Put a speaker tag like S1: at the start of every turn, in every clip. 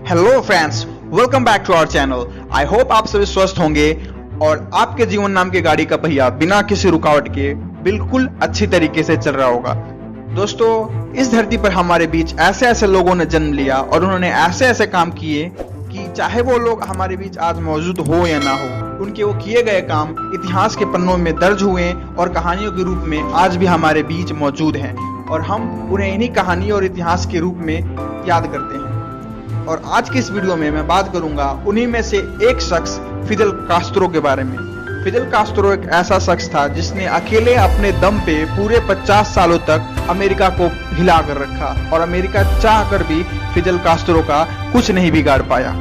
S1: Hello friends, welcome back to our channel. I hope आप सभी स्वस्थ होंगे और आपके जीवन नाम की गाड़ी का पहिया बिना किसी रुकावट के बिल्कुल अच्छी तरीके से चल रहा होगा। दोस्तों, इस धरती पर हमारे बीच ऐसे ऐसे लोगों ने जन्म लिया और उन्होंने ऐसे ऐसे काम किए कि चाहे वो लोग हमारे बीच आज मौजूद हो या ना हो, उनके वो किए गए काम इतिहास के पन्नों में दर्ज हुए और कहानियों के रूप में आज भी हमारे बीच मौजूद हैं और हम उन्हें इन्हीं कहानी और इतिहास के रूप में याद करते हैं। और आज की इस वीडियो में मैं बात करूंगा उन्हीं में से एक शख्स फिदेल कास्त्रो के बारे में। फिदेल कास्त्रो एक ऐसा शख्स था जिसने अकेले अपने दम पे पूरे 50 सालों तक अमेरिका को हिला कर रखा और अमेरिका चाह कर भी फिदेल कास्त्रो का कुछ नहीं बिगाड़ पाया।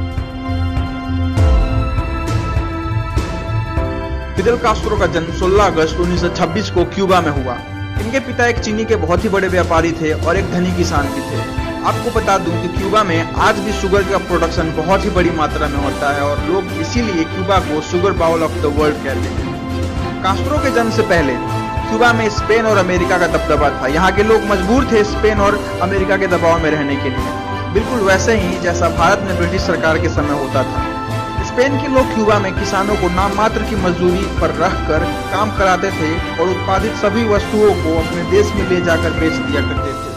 S1: फिदेल कास्त्रो का जन्म 16 अगस्त 1926 को क्यूबा में हुआ। इनके पिता एक चीनी के बहुत ही बड़े व्यापारी थे और एक धनी किसान भी थे। आपको बता दूं कि क्यूबा में आज भी शुगर का प्रोडक्शन बहुत ही बड़ी मात्रा में होता है और लोग इसीलिए क्यूबा को sugar bowl of the world कहते हैं। कास्त्रो के जन्म से पहले क्यूबा में स्पेन और अमेरिका का दबदबा था। यहाँ के लोग मजबूर थे स्पेन और अमेरिका के दबाव में रहने के लिए, बिल्कुल वैसे ही जैसा भारत में ब्रिटिश सरकार के समय होता था। स्पेन के लोग क्यूबा में किसानों को नाम मात्र की मजदूरी पर रखकर काम कराते थे और उत्पादित सभी वस्तुओं को अपने देश में ले जाकर बेच दिया करते थे।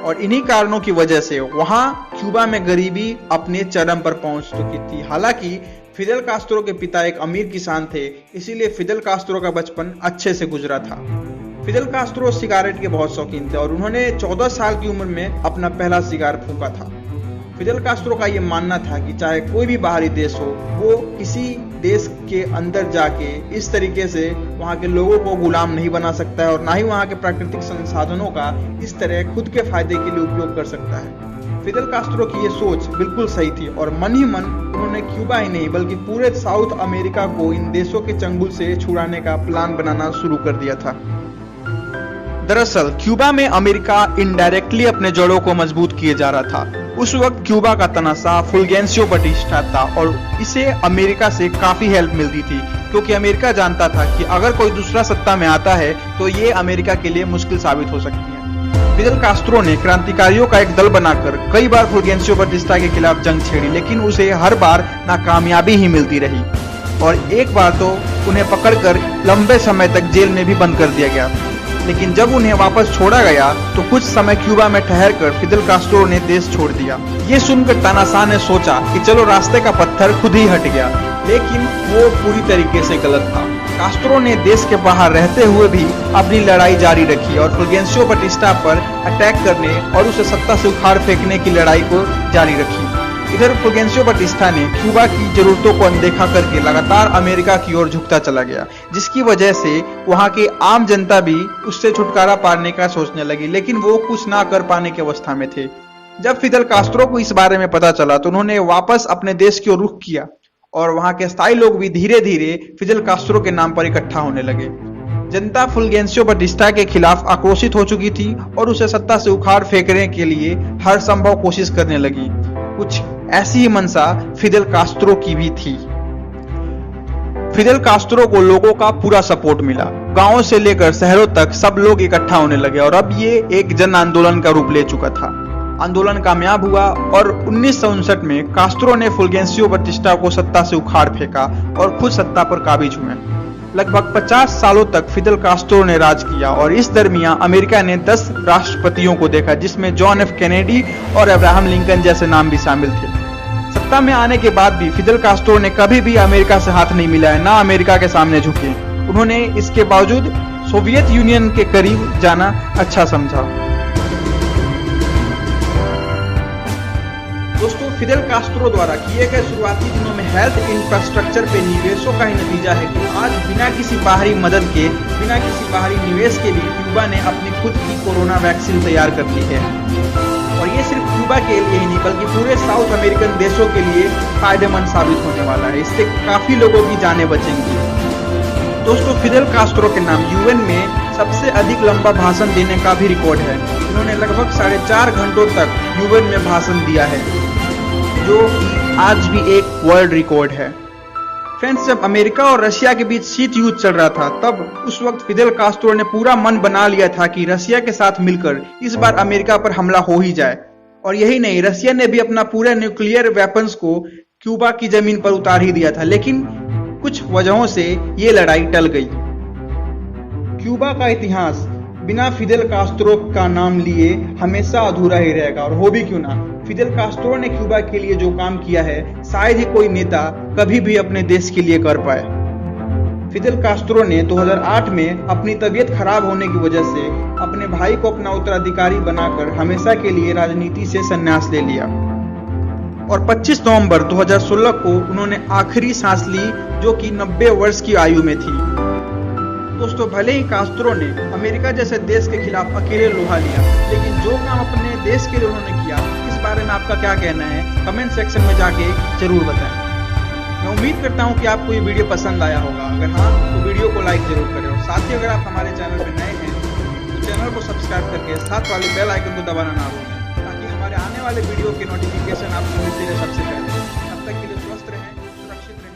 S1: और इन्हीं कारणों की वजह से वहां क्यूबा में गरीबी अपने चरम पर पहुंच चुकी थी। हालांकि फिदेल कास्त्रो के पिता एक अमीर किसान थे, इसीलिए फिदेल कास्त्रो का बचपन अच्छे से गुजरा था। फिदेल कास्त्रो सिगारेट के बहुत शौकीन थे और उन्होंने 14 साल की उम्र में अपना पहला सिगार फूंका था। फिदेल कास्त्रो का यह मानना था कि चाहे कोई भी बाहरी देश हो, वो किसी देश के अंदर जाके इस तरीके से वहाँ के लोगों को गुलाम नहीं बना सकता है और ना ही वहाँ के प्राकृतिक संसाधनों का इस तरह खुद के फायदे के लिए उपयोग कर सकता है। फिदेल कास्त्रो की ये सोच बिल्कुल सही थी और मन ही मन उन्होंने क्यूबा ही नहीं बल्कि पूरे साउथ अमेरिका को इन देशों के चंगुल से छुड़ाने का प्लान बनाना शुरू कर दिया था। दरअसल क्यूबा में अमेरिका इनडायरेक्टली अपने जड़ों को मजबूत किए जा रहा था। उस वक्त क्यूबा का तनासा फुल्गेंसियो बटिस्टा था और इसे अमेरिका से काफी हेल्प मिलती थी, क्योंकि अमेरिका जानता था कि अगर कोई दूसरा सत्ता में आता है तो ये अमेरिका के लिए मुश्किल साबित हो सकती है। फिदेल कास्त्रो ने क्रांतिकारियों का एक दल बनाकर कई बार फुल्गेंसियो बटिस्टा के खिलाफ जंग छेड़ी, लेकिन उसे हर बार नाकामयाबी ही मिलती रही और एक बार तो उन्हें पकड़कर लंबे समय तक जेल में भी बंद कर दिया गया। लेकिन जब उन्हें वापस छोड़ा गया तो कुछ समय क्यूबा में ठहरकर फिदेल कास्त्रो ने देश छोड़ दिया। ये सुनकर तानाशाह ने सोचा कि चलो रास्ते का पत्थर खुद ही हट गया, लेकिन वो पूरी तरीके से गलत था। कास्त्रो ने देश के बाहर रहते हुए भी अपनी लड़ाई जारी रखी और फुल्गेंसियो बटिस्टा पर अटैक करने और उसे सत्ता से उखाड़ फेंकने की लड़ाई को जारी रखी। इधर फुल्गेंसियो बटिस्टा ने क्यूबा की जरूरतों को अनदेखा करके लगातार अमेरिका की ओर झुकता चला गया, जिसकी वजह से वहां की आम जनता भी उससे छुटकारा पाने का सोचने लगी, लेकिन वो कुछ ना कर पाने की अवस्था में थे। जब फिदेल कास्त्रो को इस बारे में पता चला तो उन्होंने वापस अपने देश की ओर रुख किया और वहां के स्थायी लोग भी धीरे धीरे फिदेल कास्त्रो के नाम पर इकट्ठा होने लगे। जनता फुल्गेंसियो बटिस्टा के खिलाफ आक्रोशित हो चुकी थी और उसे सत्ता से उखाड़ फेंकने के लिए हर संभव कोशिश करने लगी। कुछ ऐसी ही मंशा फिदेल कास्त्रो की भी थी। फिदेल कास्त्रो को लोगों का पूरा सपोर्ट मिला। गांवों से लेकर शहरों तक सब लोग इकट्ठा होने लगे और अब ये एक जन आंदोलन का रूप ले चुका था। आंदोलन कामयाब हुआ और 1959 में कास्त्रो ने फुल्गेंसियो बटिस्टा को सत्ता से उखाड़ फेंका और खुद सत्ता पर काबिज हुए। लगभग 50 सालों तक फिदेल कास्त्रो ने राज किया और इस दरमियान अमेरिका ने 10 राष्ट्रपतियों को देखा, जिसमें जॉन एफ कैनेडी और अब्राहम लिंकन जैसे नाम भी शामिल थे। सत्ता में आने के बाद भी फिदेल कास्त्रो ने कभी भी अमेरिका से हाथ नहीं मिलाया, ना अमेरिका के सामने झुके। उन्होंने इसके बावजूद सोवियत यूनियन के करीब जाना अच्छा समझा। दोस्तों, फिदेल कास्त्रो द्वारा किए गए शुरुआती दिनों में हेल्थ इंफ्रास्ट्रक्चर पे निवेशों का ही नतीजा है कि आज बिना किसी बाहरी मदद के, बिना किसी बाहरी निवेश के भी क्यूबा ने अपनी खुद की कोरोना वैक्सीन तैयार कर ली है। और ये सिर्फ क्यूबा के लिए ही नहीं बल्कि पूरे साउथ अमेरिकन देशों के लिए फायदेमंद साबित होने वाला है। इससे काफी लोगों की जानें बचेंगी। दोस्तों, फिदेल कास्त्रो के नाम यूएन में सबसे अधिक लंबा भाषण देने का भी रिकॉर्ड है। उन्होंने लगभग 4.5 घंटों तक यूएन में भाषण दिया है, जो कि आज भी एक वर्ल्ड रिकॉर्ड है। फ्रेंड्स, जब अमेरिका और रशिया के बीच शीत युद्ध चल रहा था, तब उस वक्त फिदेल कास्ट्रो ने पूरा मन बना लिया था कि रशिया के साथ मिलकर इस बार अमेरिका पर हमला हो ही जाए। और यही नहीं, रशिया ने भी अपना पूरा न्यूक्लियर वेपन्स को क्यूबा की जमीन पर उतार ही दिया था, लेकिन कुछ वजहों से ये लड़ाई टल गई। क्यूबा का इतिहास बिना फिदेल कास्ट्रो का नाम लिए हमेशा अधूरा ही रहेगा। और हो भी क्यों ना, फिदेल कास्ट्रो ने क्यूबा के लिए जो काम किया है, शायद ही कोई नेता कभी भी अपने देश के लिए कर पाए। फिदेल कास्ट्रो ने 2008 में अपनी तबीयत खराब होने की वजह से अपने भाई को अपना उत्तराधिकारी बनाकर हमेशा के लिए राजनीति से संन्यास ले लिया और 25 नवंबर 2016 को उन्होंने आखिरी सांस ली, जो कि 90 वर्ष की आयु में थी। दोस्तों, भले ही कास्ट्रो ने अमेरिका जैसे देश के खिलाफ अकेले लोहा लिया, लेकिन जो काम अपने देश के लिए उन्होंने किया, इस बारे में आपका क्या कहना है, कमेंट सेक्शन में जाके जरूर बताएं। मैं उम्मीद करता हूं कि आपको ये वीडियो पसंद आया होगा। अगर हाँ, तो वीडियो को लाइक जरूर करें और साथ ही अगर आप हमारे चैनल पर नए हैं तो चैनल को सब्सक्राइब करके साथ वाले बेल आइकन को दबाना ना भूलें, ताकि हमारे आने वाले वीडियो के नोटिफिकेशन आपको मिलते रहे सबसे पहले। तब तक के लिए स्वस्थ रहें, सुरक्षित रहें।